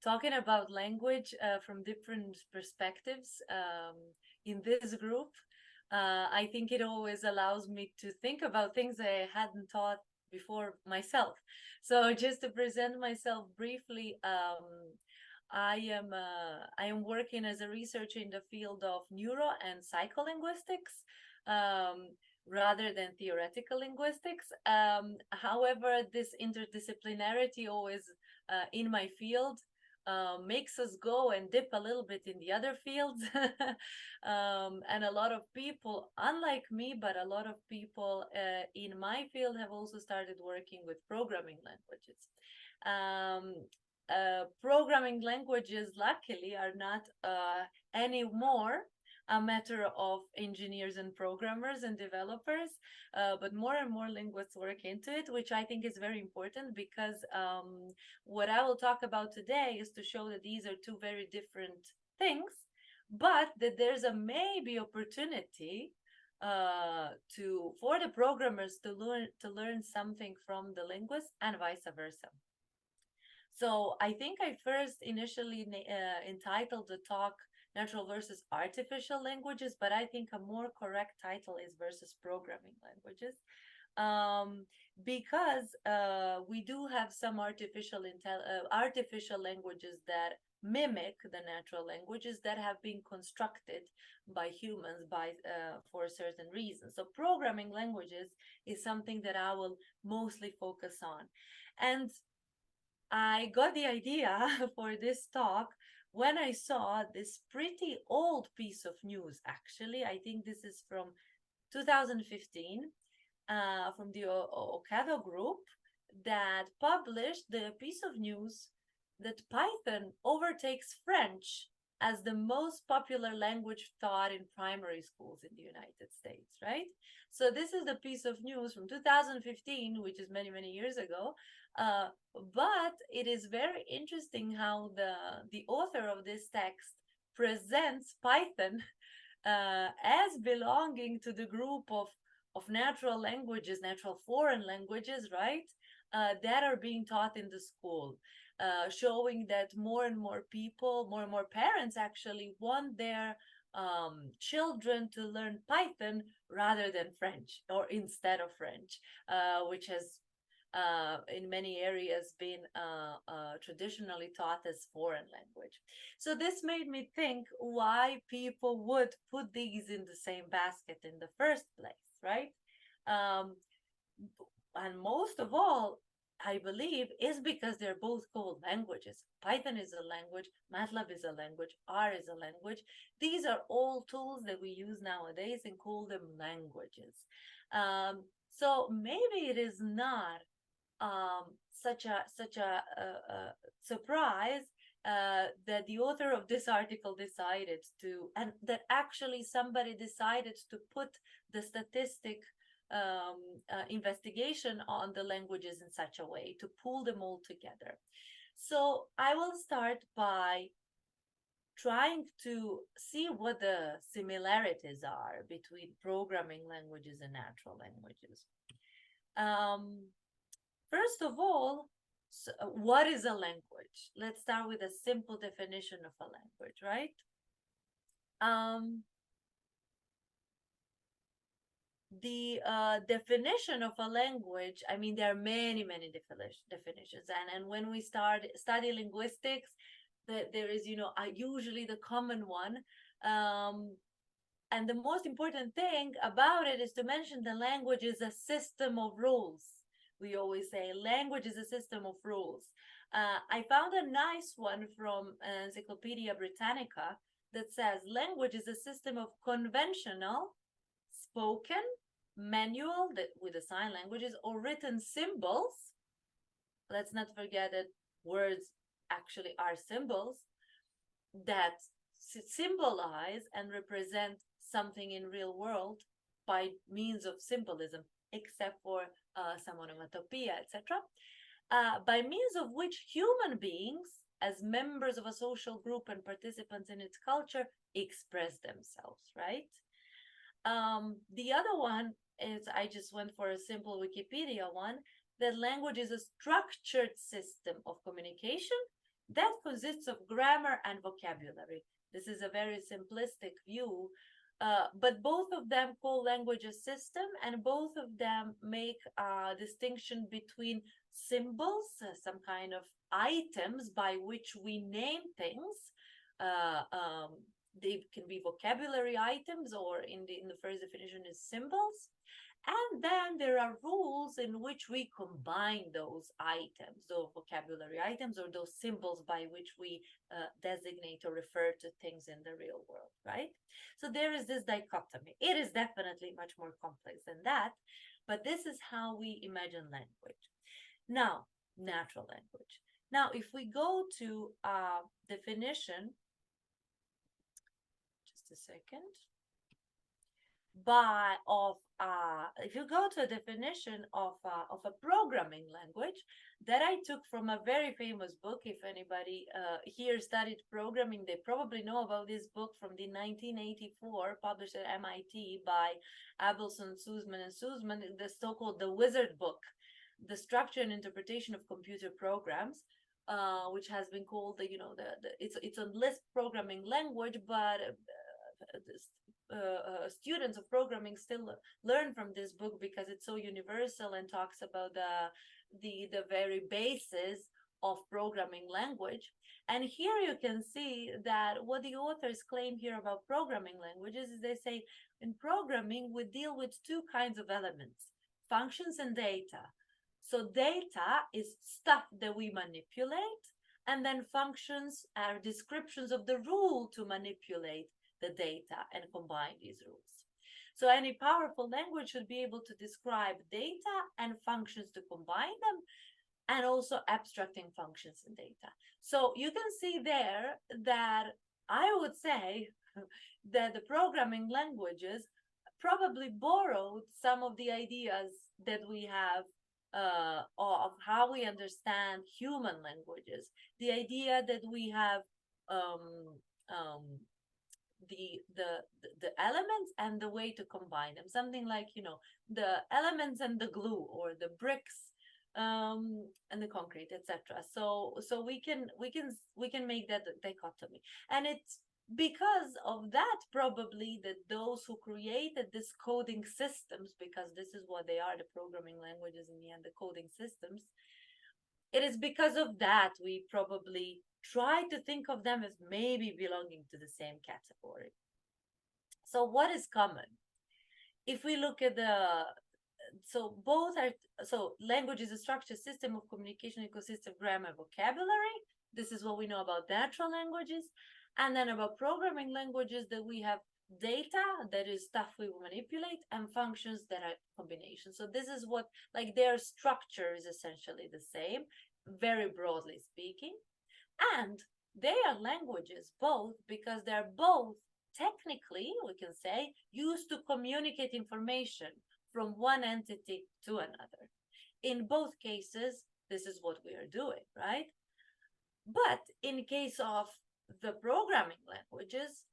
talking about language from different perspectives in this group. I think it always allows me to think about things I hadn't thought before myself. So just to present myself briefly, I am working as a researcher in the field of neuro and psycholinguistics. Um, Rather than theoretical linguistics. However, this interdisciplinarity always in my field makes us go and dip a little bit in the other fields. And a lot of people, unlike me, but a lot of people in my field have also started working with programming languages. Um, Programming languages, luckily, are not anymore a matter of engineers and programmers and developers, but more and more linguists work into it, which I think is very important because what I will talk about today is to show that these are two very different things, but that there's a maybe opportunity to for the programmers to learn something from the linguists and vice versa. So I think I first initially entitled the talk Natural versus Artificial Languages, but I think a more correct title is versus Programming Languages. Um, because we do have some artificial languages that mimic the natural languages that have been constructed by humans for certain reasons. So programming languages is something that I will mostly focus on. And I got the idea for this talk when I saw this pretty old piece of news, actually. I think this is from 2015, from the Okado group, that published the piece of news that Python overtakes French as the most popular language taught in primary schools in the United States, right? So this is the piece of news from 2015, which is many, many years ago. Uh, but it is very interesting how the author of this text presents Python as belonging to the group of natural languages, natural foreign languages, right? That are being taught in the school, showing that more and more people, more and more parents actually want their children to learn Python rather than French or instead of French, which has in many areas been traditionally taught as foreign language. So this made me think why people would put these in the same basket in the first place, right? Um, and most of all, I believe, is because they're both called languages. Python is a language, MATLAB is a language, R is a language. These are all tools that we use nowadays and call them languages. So maybe it is not such a surprise that the author of this article decided to, and that actually somebody decided to put the statistic investigation on the languages in such a way to pull them all together. So I will start by trying to see what the similarities are between programming languages and natural languages. Um, First of all, what is a language? Let's start with a simple definition of a language, right? Um, the definition of a language, I mean, there are many, many definitions. And when we study linguistics, there is, usually the common one. Um, and the most important thing about it is to mention the language is a system of rules. We always say language is a system of rules. I found a nice one from Encyclopedia Britannica that says language is a system of conventional, spoken, manual that with the sign languages or written symbols. Let's not forget that words actually are symbols that symbolize and represent something in real world by means of symbolism, except for some onomatopoeia, etc. By means of which human beings, as members of a social group and participants in its culture, express themselves, right? The other one is, I just went for a simple Wikipedia one, that language is a structured system of communication that consists of grammar and vocabulary. This is a very simplistic view, but both of them call language a system, and both of them make a distinction between symbols, some kind of items by which we name things. Uh, um, they can be vocabulary items, or in the first definition is symbols. And then there are rules in which we combine those items, those vocabulary items, or those symbols by which we designate or refer to things in the real world, right? So there is this dichotomy. It is definitely much more complex than that, but this is how we imagine language. Now, natural language. Now, if we go to a definition, just a second, by of if you go to a definition of a programming language that I took from a very famous book. If anybody here studied programming, they probably know about this book from the 1984, published at MIT by Abelson, Sussman, and Sussman, the so-called the Wizard Book, the structure and interpretation of computer programs. Which has been called it's a Lisp programming language, but students of programming still learn from this book because it's so universal and talks about the very basis of programming language. And here you can see that what the authors claim here about programming languages is they say in programming we deal with two kinds of elements: functions and data. So data is stuff that we manipulate, and then functions are descriptions of the rule to manipulate the data and combine these rules. So any powerful language should be able to describe data and functions to combine them, and also abstracting functions and data. So you can see there that I would say that the programming languages probably borrowed some of the ideas that we have of how we understand human languages. The idea that we have um, um, the elements and the way to combine them, something like the elements and the glue, or the bricks and the concrete, etc. So we can make that dichotomy. And it's because of that probably that those who created this coding systems, because this is what they are, the programming languages in the end, the coding systems, it is because of that we probably try to think of them as maybe belonging to the same category. So what is common? If we look at language is a structured system of communication that consists of grammar, vocabulary. This is what we know about natural languages. And then about programming languages, that we have data, that is stuff we manipulate, and functions that are combinations. So this is what, like, their structure is essentially the same, very broadly speaking. And they are languages both because they're both technically, we can say, used to communicate information from one entity to another. In both cases, this is what we are doing, right? But in case of the programming languages,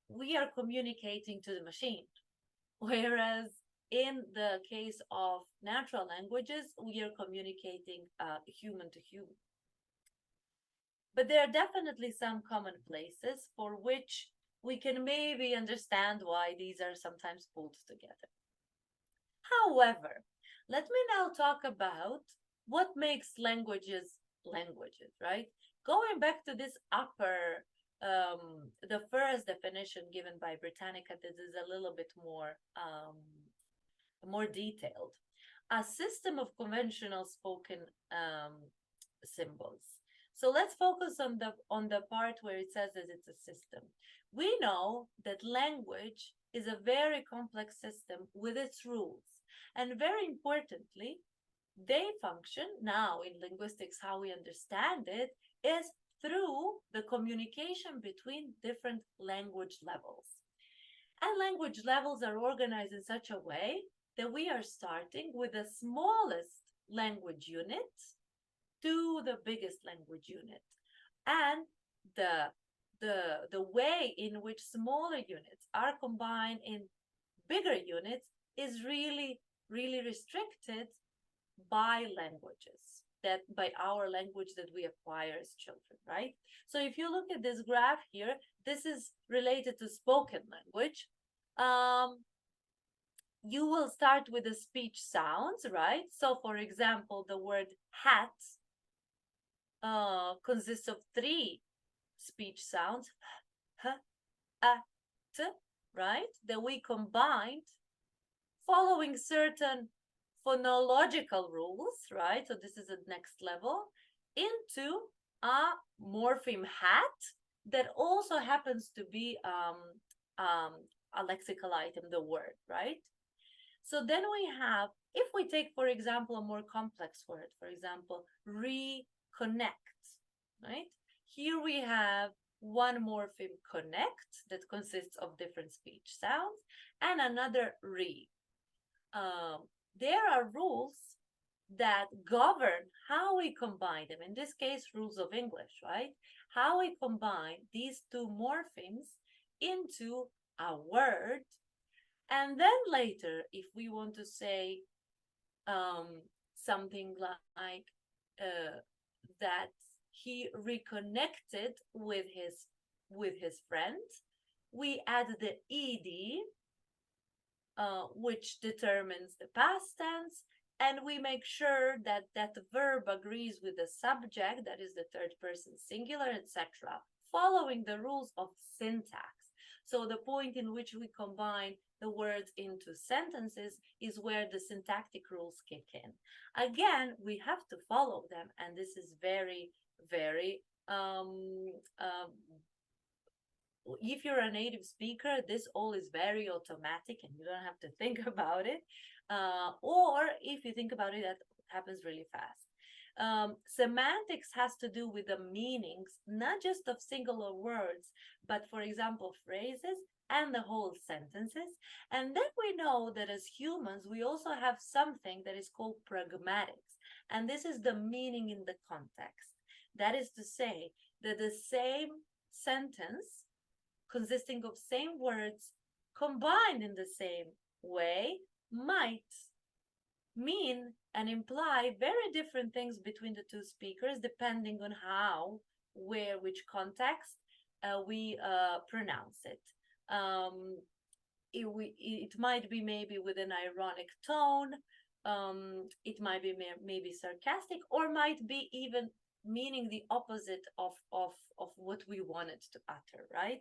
we are communicating to the machine. Whereas in the case of natural languages, we are communicating human to human. But there are definitely some common places for which we can maybe understand why these are sometimes pulled together. However, let me now talk about what makes languages languages, right? Going back to this the first definition given by Britannica, this is a little bit more detailed. A system of conventional spoken symbols. So let's focus on the part where it says that it's a system. We know that language is a very complex system with its rules. And very importantly, they function now in linguistics, how we understand it, is through the communication between different language levels. And language levels are organized in such a way that we are starting with the smallest language unit to the biggest language unit. And the way in which smaller units are combined in bigger units is really, really restricted by languages. that by our language that we acquire as children, right? So if you look at this graph here, this is related to spoken language. You will start with the speech sounds, right? So for example, the word hat consists of three speech sounds, h, a, t, right? That we combined following certain phonological rules, right? So this is the next level, into a morpheme hat that also happens to be a lexical item, the word, right? So then we have, if we take, for example, a more complex word, for example, reconnect, right? Here we have one morpheme connect that consists of different speech sounds and another re. There are rules that govern how we combine them. In this case, rules of English, right? How we combine these two morphemes into a word. And then later, if we want to say something like that he reconnected with his friend, we add the ed, which determines the past tense, and we make sure that that verb agrees with the subject, that is the third person singular, etc., following the rules of syntax. So the point in which we combine the words into sentences is where the syntactic rules kick in. Again, we have to follow them, and this is very, very if you're a native speaker, this all is very automatic and you don't have to think about it. Or if you think about it, that happens really fast. Semantics has to do with the meanings, not just of singular words, but for example, phrases and the whole sentences. And then we know that as humans, we also have something that is called pragmatics. And this is the meaning in the context. That is to say that the same sentence consisting of same words combined in the same way might mean and imply very different things between the two speakers depending on how, where, which context we pronounce it. It might be maybe with an ironic tone, it might be maybe sarcastic, or might be even meaning the opposite of what we wanted to utter, right?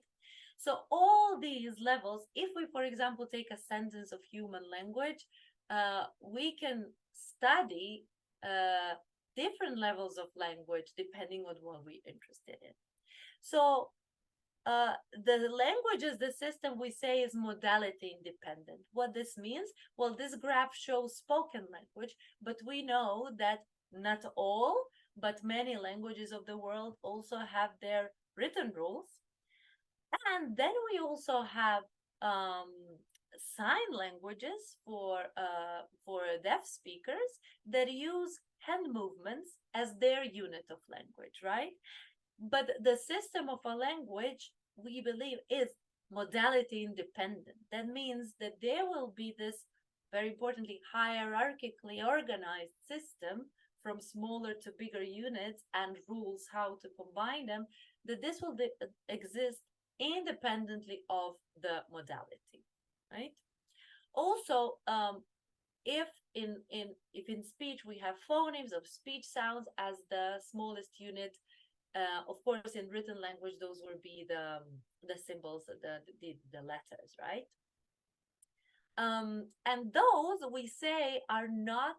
So all these levels, if we, for example, take a sentence of human language, we can study different levels of language depending on what we're interested in. So the language is the system we say is modality independent. What this means? Well, this graph shows spoken language, but we know that not all, but many languages of the world also have their written rules. And then we also have sign languages for deaf speakers that use hand movements as their unit of language, right? But the system of a language, we believe, is modality independent. That means that there will be this, very importantly, hierarchically organized system from smaller to bigger units and rules how to combine them, that this will exist independently of the modality, right? Also, if in speech we have phonemes of speech sounds as the smallest unit, of course, in written language, those will be the symbols, the letters, right? And those we say are not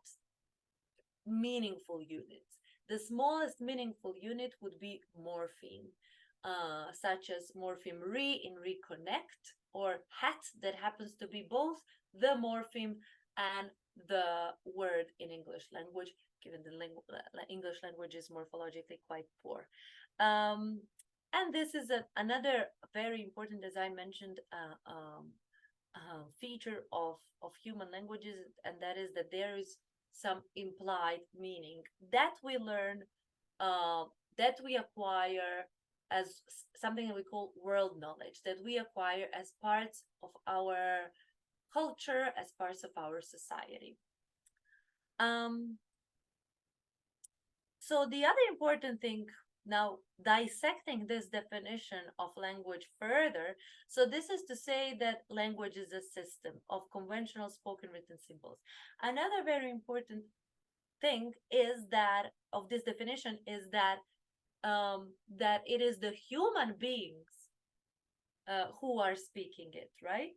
meaningful units. The smallest meaningful unit would be morpheme, such as morpheme re in reconnect, or hat that happens to be both the morpheme and the word in English language, given the English language is morphologically quite poor. And this is another very important, as I mentioned, feature of human languages, and that is that there is some implied meaning that we learn, that we acquire as something that we call world knowledge, that we acquire as parts of our culture, as parts of our society. So the other important thing now, dissecting this definition of language further, so this is to say that language is a system of conventional spoken written symbols. Another very important thing is that of this definition is that it is the human beings who are speaking it, right?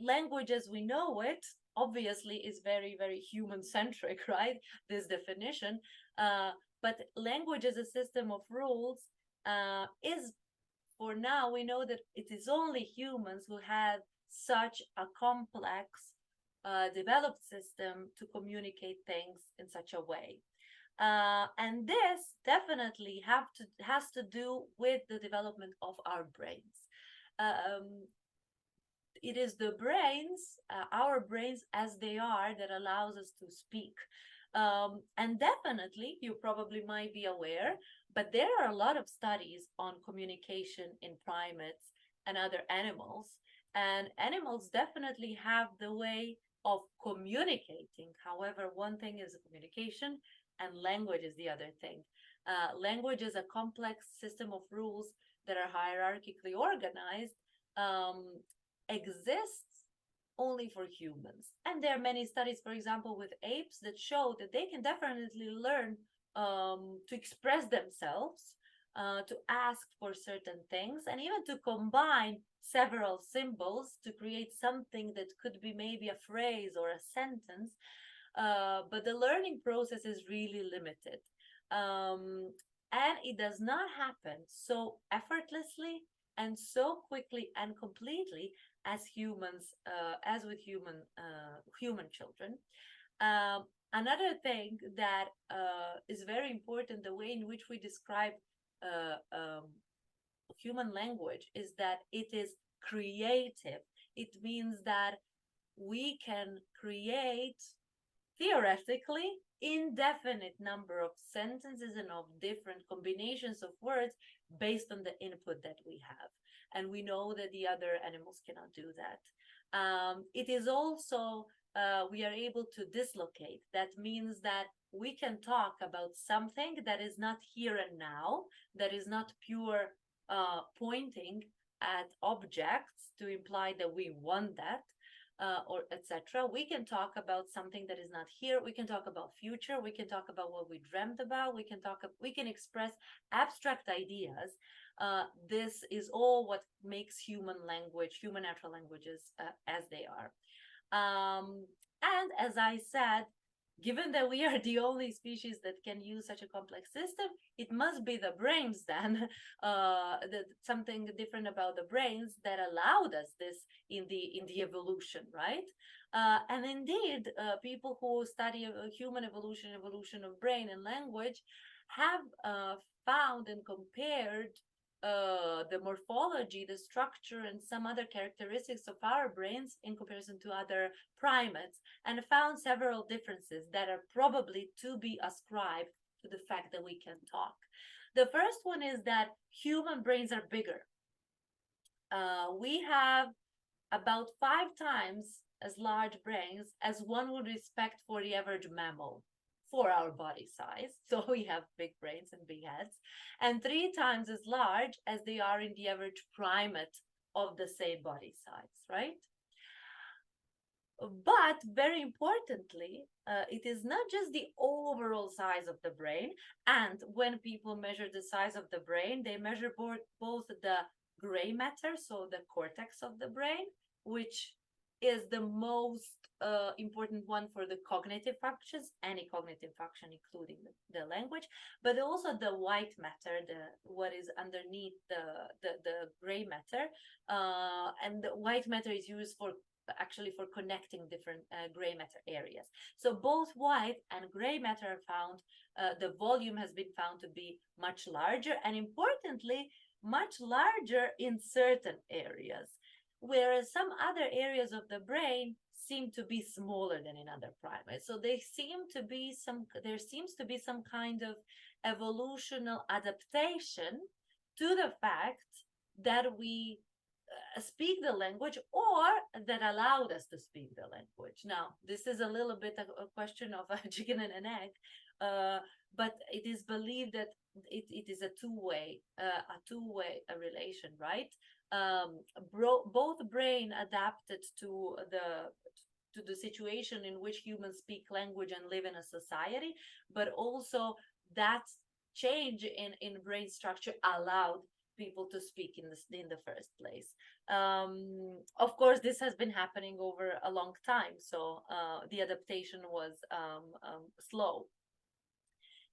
Language as we know it obviously is very, very human centric, right? This definition. But language as a system of rules is, for now, we know that it is only humans who have such a complex, developed system to communicate things in such a way. And this definitely has to do with the development of our brains. Um, it is the brains, our brains as they are, that allows us to speak. And definitely, you probably might be aware, but there are a lot of studies on communication in primates and other animals. And animals definitely have the way of communicating. However, one thing is communication, and language is the other thing. Language is a complex system of rules that are hierarchically organized, um, exists only for humans. And there are many studies, for example, with apes that show that they can definitely learn to express themselves, to ask for certain things, and even to combine several symbols to create something that could be maybe a phrase or a sentence. But the learning process is really limited. And it does not happen so effortlessly and so quickly and completely as humans, as with human children. Another thing that is very important, the way in which we describe uh, um, human language, is that it is creative. It means that we can create, theoretically, indefinite number of sentences and of different combinations of words based on the input that we have. And we know that the other animals cannot do that. It is also, we are able to dislocate. That means that we can talk about something that is not here and now, that is not pure pointing at objects to imply that we want that, or etc. We can talk about something that is not here. We can talk about future. We can talk about what we dreamt about. We can express abstract ideas. This is all what makes human language, human natural languages, as they are. And as I said, given that we are the only species that can use such a complex system, it must be the brains then, something different about the brains that allowed us this in the evolution, right? And indeed, people who study human evolution of brain and language, have found and compared the morphology, the structure, and some other characteristics of our brains in comparison to other primates, and found several differences that are probably to be ascribed to the fact that we can talk. The first one is that human brains are bigger. We have about 5 times as large brains as one would expect for the average mammal for our body size. So we have big brains and big heads, and 3 times as large as they are in the average primate of the same body size, right? But very importantly, it is not just the overall size of the brain. And when people measure the size of the brain, they measure both the gray matter, so the cortex of the brain, which is the most important one for the cognitive functions, any cognitive function, including the language, but also the white matter, what is underneath the gray matter. And the white matter is used for actually for connecting different gray matter areas. So both white and gray matter are found, the volume has been found to be much larger, and importantly, much larger in certain areas, whereas some other areas of the brain seem to be smaller than in other primates. So there seems to be some kind of evolutional adaptation to the fact that we speak the language, or that allowed us to speak the language. Now, this is a little bit a question of a chicken and an egg, uh, but it is believed that it is a two-way relation, right? Both brain adapted to the situation in which humans speak language and live in a society, but also that change in brain structure allowed people to speak in the first place. Of course, this has been happening over a long time, so the adaptation was slow.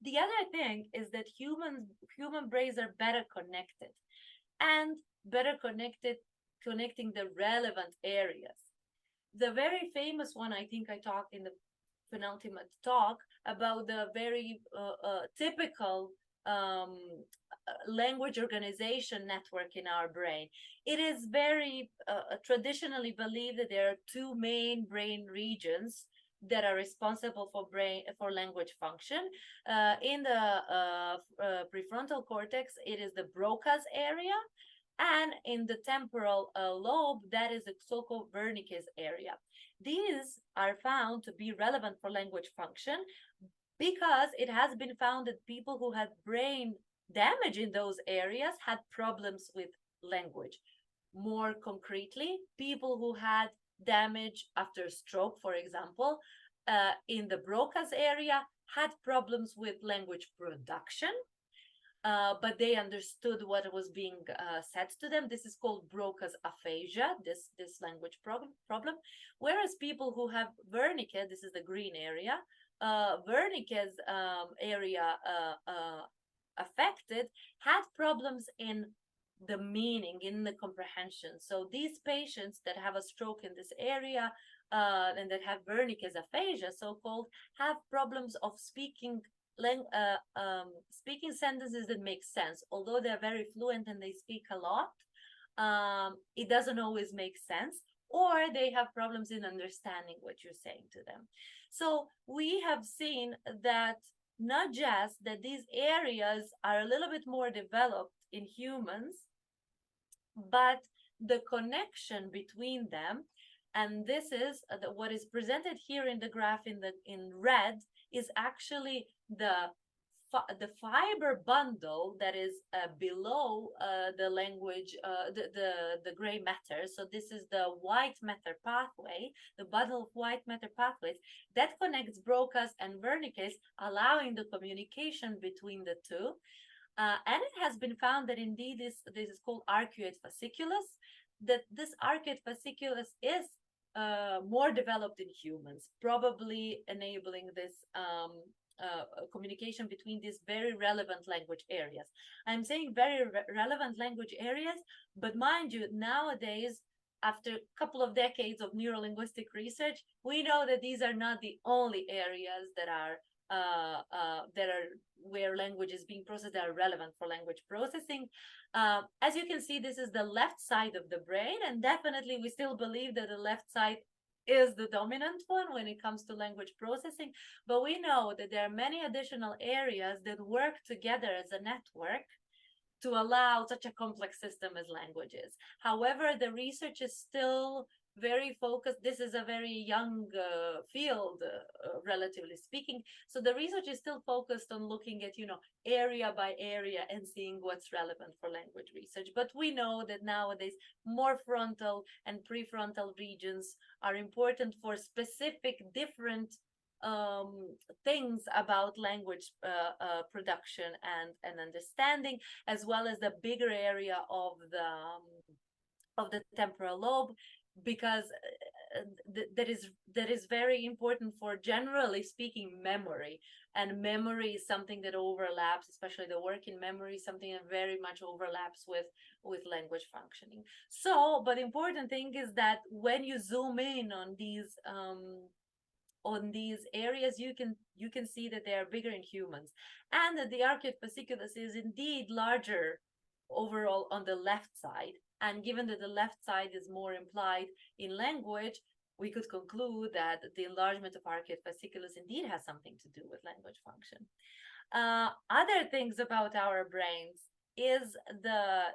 The other thing is that human brains are better connected, and better connecting the relevant areas. The very famous one, I think I talked in the penultimate talk about the very typical um, language organization network in our brain. It is very traditionally believed that there are two main brain regions that are responsible for language function. In the prefrontal cortex, it is the Broca's area, and in the temporal lobe, that is the so-called Wernicke's area. These are found to be relevant for language function because it has been found that people who had brain damage in those areas had problems with language. More concretely, people who had damage after stroke, for example, in the Broca's area had problems with language production, but they understood what was being said to them. This is called Broca's aphasia, this language problem. Whereas people who have Wernicke, this is the green area, Wernicke's area affected, had problems in the meaning, in the comprehension. So these patients that have a stroke in this area and that have Wernicke's aphasia, so-called, have problems of speaking sentences that make sense. Although they're very fluent and they speak a lot, it doesn't always make sense, or they have problems in understanding what you're saying to them. So we have seen that not just that these areas are a little bit more developed in humans, but the connection between them, and this is what is presented here in the graph in red, is actually the fiber bundle that is below the language, the gray matter. So this is the white matter pathway, the bundle of white matter pathways that connects Broca's and Wernicke's, allowing the communication between the two. And it has been found that indeed this is called arcuate fasciculus, that this arcuate fasciculus is more developed in humans, probably enabling this communication between these very relevant language areas. I'm saying very relevant language areas, but mind you, nowadays, after a couple of decades of neurolinguistic research, we know that these are not the only areas that are where language is being processed that are relevant for language processing. As you can see, this is the left side of the brain, and definitely we still believe that the left side is the dominant one when it comes to language processing, but we know that there are many additional areas that work together as a network to allow such a complex system as languages. However, the research is still very focused. This is a very young field, relatively speaking. So the research is still focused on looking at, area by area and seeing what's relevant for language research. But we know that nowadays more frontal and prefrontal regions are important for specific different things about language production and understanding, as well as the bigger area of the temporal lobe, because that is very important for, generally speaking, memory. And memory is something that overlaps, especially the work in memory, something that very much overlaps with language functioning. So, but the important thing is that when you zoom in on these areas, you can see that they are bigger in humans, and that the arcuate fasciculus is indeed larger overall on the left side. And given that the left side is more implied in language, we could conclude that the enlargement of arcuate fasciculus indeed has something to do with language function. Other things about our brains. is a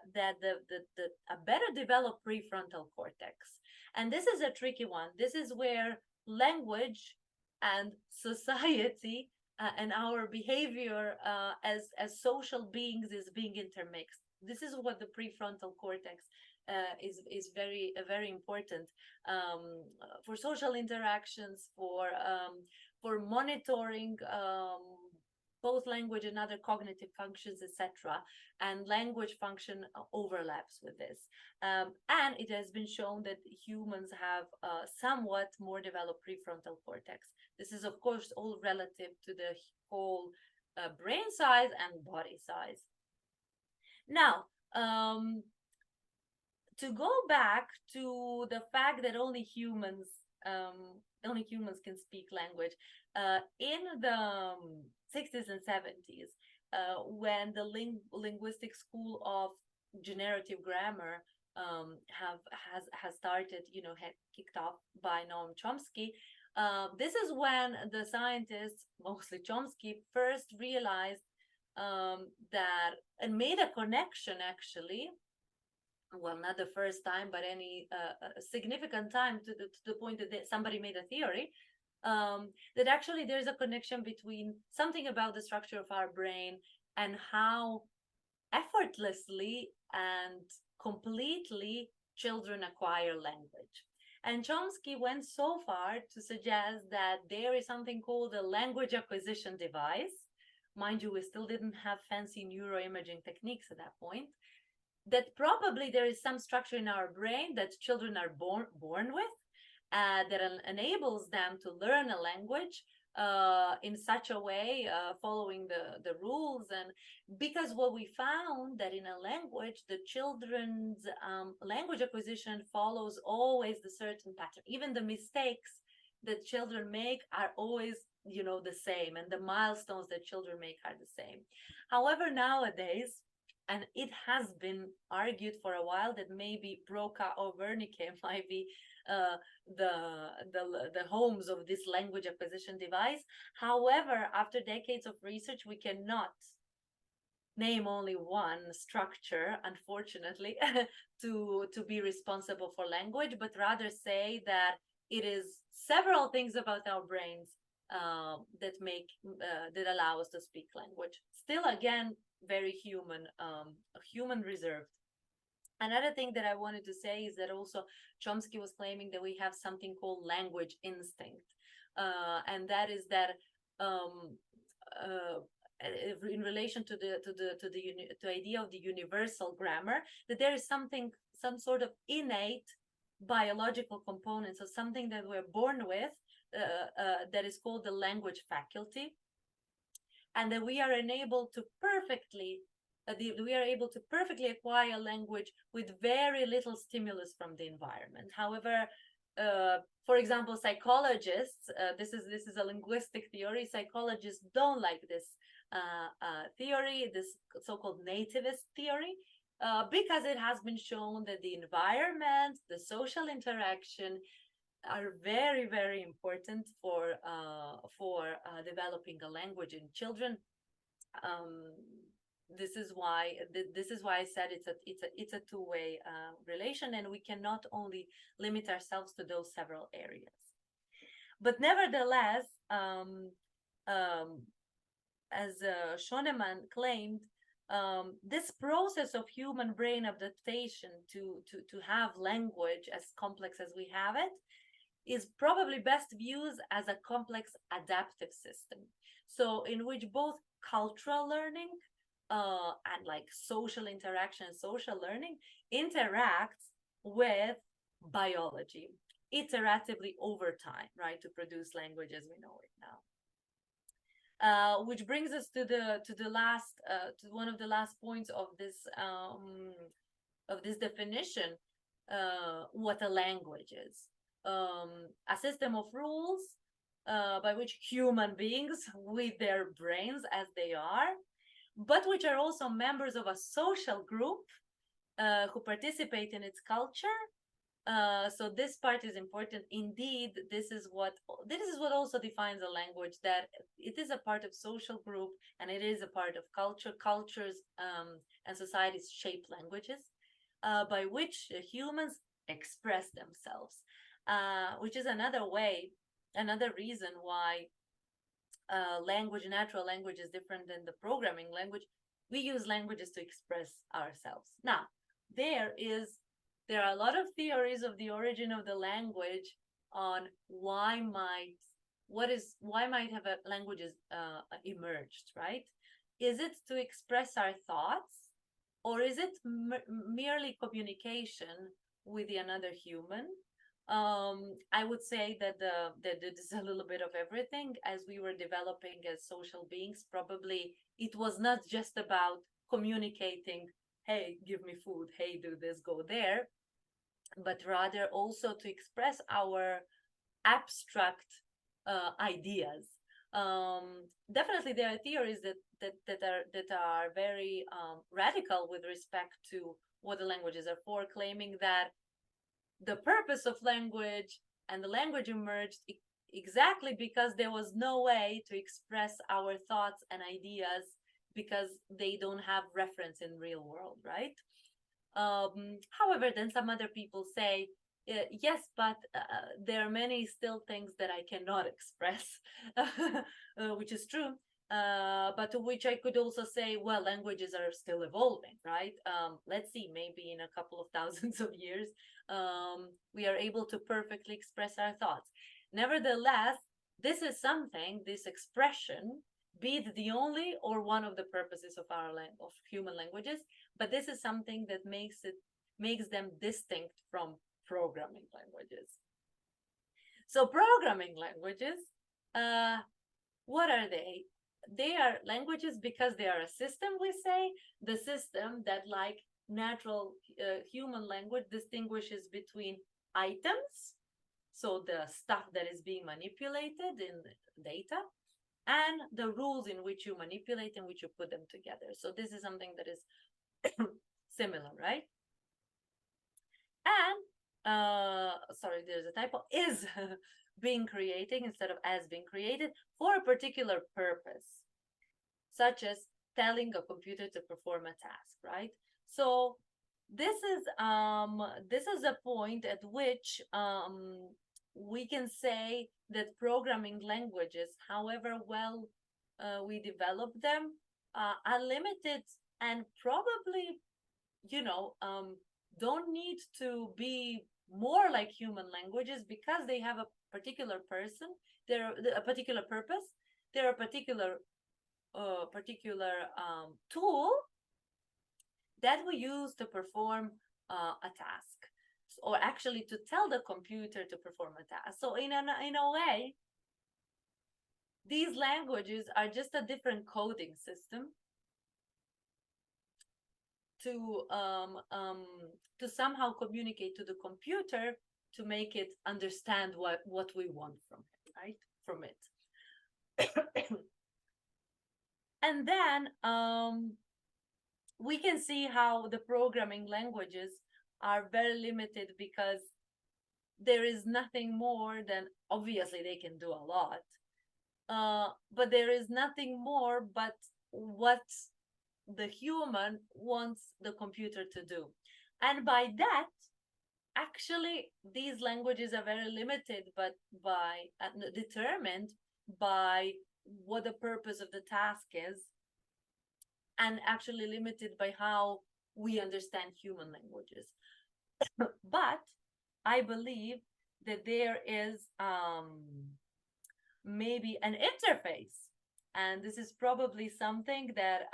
better developed prefrontal cortex. And this is a tricky one. This is where language and society and our behavior as social beings is being intermixed. This is what the prefrontal cortex is very important for social interactions, for monitoring both language and other cognitive functions, etc. And language function overlaps with this. And it has been shown that humans have somewhat more developed prefrontal cortex. This is, of course, all relative to the whole brain size and body size. Now, to go back to the fact that only humans can speak language, in the 60s and 70s, when the linguistic school of generative grammar has started, had kicked off by Noam Chomsky. This is when the scientists, mostly Chomsky, first realized that and made a connection, actually, well, not the first time, but any significant time, to the point that somebody made a theory that actually there's a connection between something about the structure of our brain and how effortlessly and completely children acquire language. And Chomsky went so far to suggest that there is something called a language acquisition device. Mind you, we still didn't have fancy neuroimaging techniques at that point. That probably there is some structure in our brain that children are born with that enables them to learn a language in such a way, following the rules. And because what we found that in a language, the children's language acquisition follows always the certain pattern. Even the mistakes that children make are always, the same, and the milestones that children make are the same. However, nowadays, and it has been argued for a while that maybe Broca or Wernicke might be the homes of this language acquisition device. However, after decades of research, we cannot name only one structure, unfortunately, to be responsible for language, but rather say that it is several things about our brains that allow us to speak language. Still, again, very human reserved. Another thing that I wanted to say is that also Chomsky was claiming that we have something called language instinct, and that is that in relation to the idea of the universal grammar, that there is some sort of innate biological component, so something that we're born with, that is called the language faculty, and that we are able to perfectly acquire language with very little stimulus from the environment. However, for example, psychologists, this is a linguistic theory. Psychologists don't like this theory, this so-called nativist theory, because it has been shown that the environment, the social interaction, are very, very important for developing a language in children. This is why I said it's a two-way relation, and we cannot only limit ourselves to those several areas. But nevertheless, as Schoenemann claimed, this process of human brain adaptation to have language as complex as we have it is probably best viewed as a complex adaptive system. So in which both cultural learning and like social interaction, social learning interacts with biology iteratively over time, right, to produce language as we know it now. Which brings us to the last to one of the last points of this definition, what a language is. A system of rules by which human beings, with their brains as they are, but which are also members of a social group who participate in its culture, So this part is important. Indeed, this is what also defines a language, that it is a part of social group, and it is a part of culture. Cultures and societies shape languages by which humans express themselves, which is another way, another reason why natural language is different than the programming language. We use languages to express ourselves. Now, there is there are a lot of theories of the origin of the language on why might have languages emerged, right? Is it to express our thoughts, or is it merely communication with another human? I would say that it is a little bit of everything. As we were developing as social beings, probably it was not just about communicating, hey, give me food, hey, do this, go there, but rather also to express our abstract ideas. Definitely, there are theories that are very radical with respect to what the languages are for, claiming that the purpose of language and the language emerged exactly because there was no way to express our thoughts and ideas because they don't have reference in real world, right? However, then some other people say, yes, but there are many still things that I cannot express, which is true. But to which I could also say, well, languages are still evolving, right? Let's see, maybe in a couple of thousands of years, we are able to perfectly express our thoughts. Nevertheless, this expression, be it the only or one of the purposes of of human languages, but this is something that makes them distinct from programming languages. So programming languages, uh, what are they? They are languages because they are a system, we say, the system that, like natural human language, distinguishes between items, so the stuff that is being manipulated in data, and the rules in which you manipulate and which you put them together. So this is something that is similar, right? And sorry, there's a typo, is being created instead of as being created for a particular purpose, such as telling a computer to perform a task, right? So this is a point at which we can say that programming languages, however well we develop them, are limited, and probably, you know, don't need to be more like human languages because they have a particular person, they're a particular purpose, they're a particular tool that we use to perform a task, or actually to tell the computer to perform a task. So in a way, these languages are just a different coding system to um, um, to somehow communicate to the computer to make it understand what we want from it, right? From it. And then we can see how the programming languages are very limited because there is nothing more than, obviously they can do a lot, but there is nothing more but what the human wants the computer to do. And by that, actually, these languages are very limited, but determined by what the purpose of the task is, and actually limited by how we understand human languages. But I believe that there is maybe an interface, and this is probably something that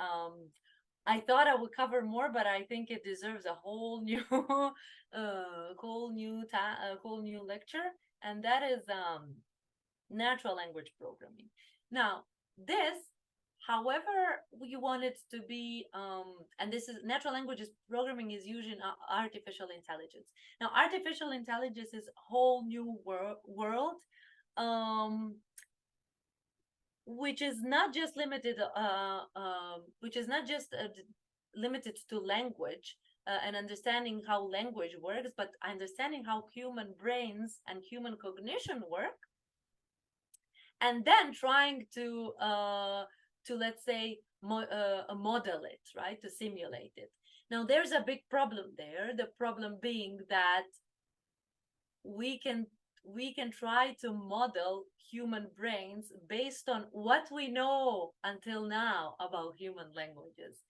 I thought I would cover more, but I think it deserves a whole new, whole new lecture, and that is natural language programming. Now, this, however we want it to be, and this is natural languages programming is using artificial intelligence. Now, artificial intelligence is a whole new world, um, which is not just limited to language, and understanding how language works, but understanding how human brains and human cognition work, and then trying to let's say model it, right, to simulate it. Now there's a big problem there, the problem being that we can we can try to model human brains based on what we know until now about human languages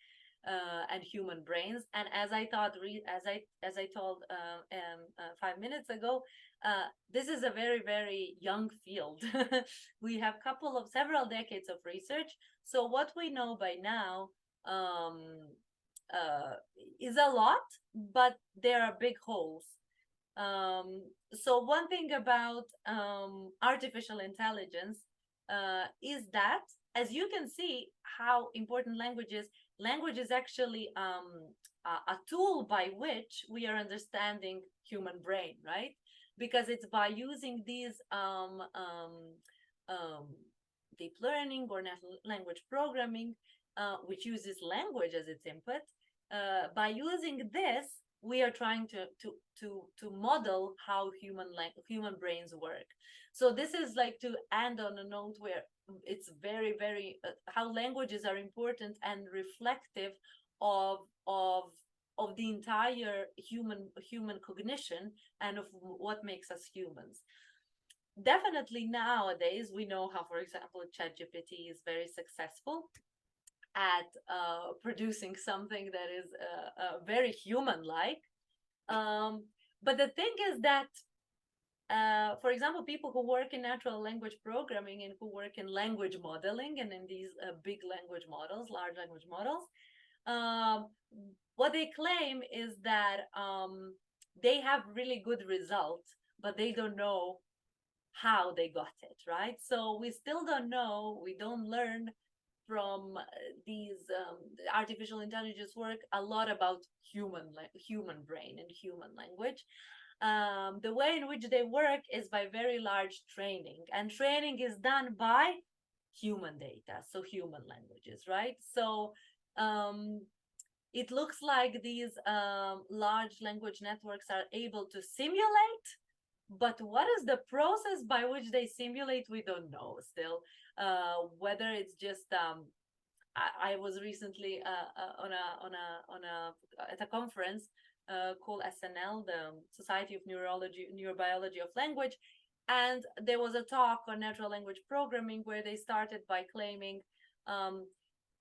and human brains. And as I thought, as I told 5 minutes ago, this is a very very young field. We have several decades of research. So what we know by now um, uh, is a lot, but there are big holes. So one thing about artificial intelligence is that, as you can see, how important language is actually a tool by which we are understanding human brain, right? Because it's by using these um, deep learning or natural language programming, which uses language as its input. By using this, we are trying to model how human brains work. So this is like to end on a note where it's very very how languages are important and reflective of of of the entire human cognition and of what makes us humans. Definitely nowadays we know how, for example, ChatGPT is very successful at producing something that is very human-like. But the thing is that, for example, people who work in natural language programming and who work in language modeling and in these big language models, large language models, um, what they claim is that they have really good results, but they don't know how they got it, right? So we still don't know, we don't learn from these artificial intelligence work a lot about human brain and human language. The way in which they work is by very large training, and training is done by human data, so human languages, right? So um, it looks like these large language networks are able to simulate, but what is the process by which they simulate, we don't know still. Whether it's just I was recently at a conference called SNL, the Society of Neurobiology of Language, and there was a talk on natural language programming where they started by claiming,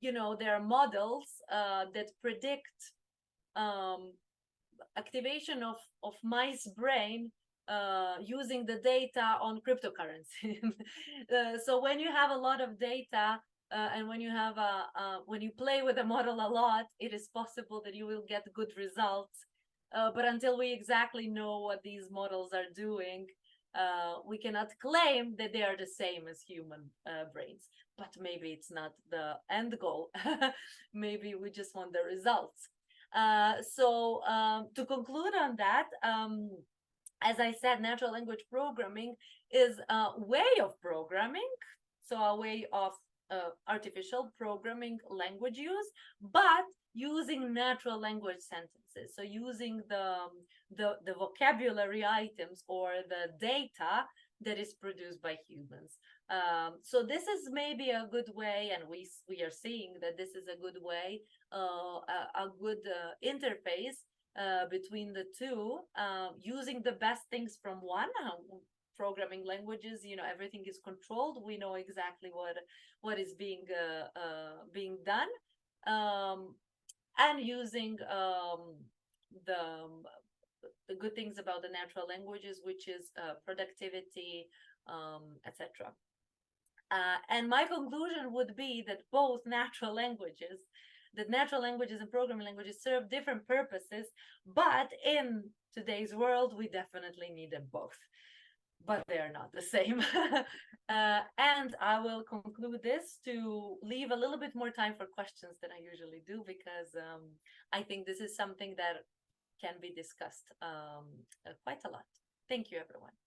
there are models that predict um, activation of mice brain using the data on cryptocurrency. So when you have a lot of data and when you have when you play with a model a lot, it is possible that you will get good results. But until we exactly know what these models are doing, we cannot claim that they are the same as human brains. But maybe it's not the end goal. Maybe we just want the results. So to conclude on that, as I said, natural language programming is a way of programming, so a way of artificial programming language use, but using natural language sentences. So using the vocabulary items or the data that is produced by humans. So this is maybe a good way, and we are seeing that this is a good way, a good interface between the two, using the best things from one. Programming languages, everything is controlled. We know exactly what is being done, and using the the good things about the natural languages, which is productivity, etc. And my conclusion would be that natural languages and programming languages serve different purposes, but in today's world, we definitely need them both. But they're not the same. And I will conclude this to leave a little bit more time for questions than I usually do, because I think this is something that can be discussed quite a lot. Thank you, everyone.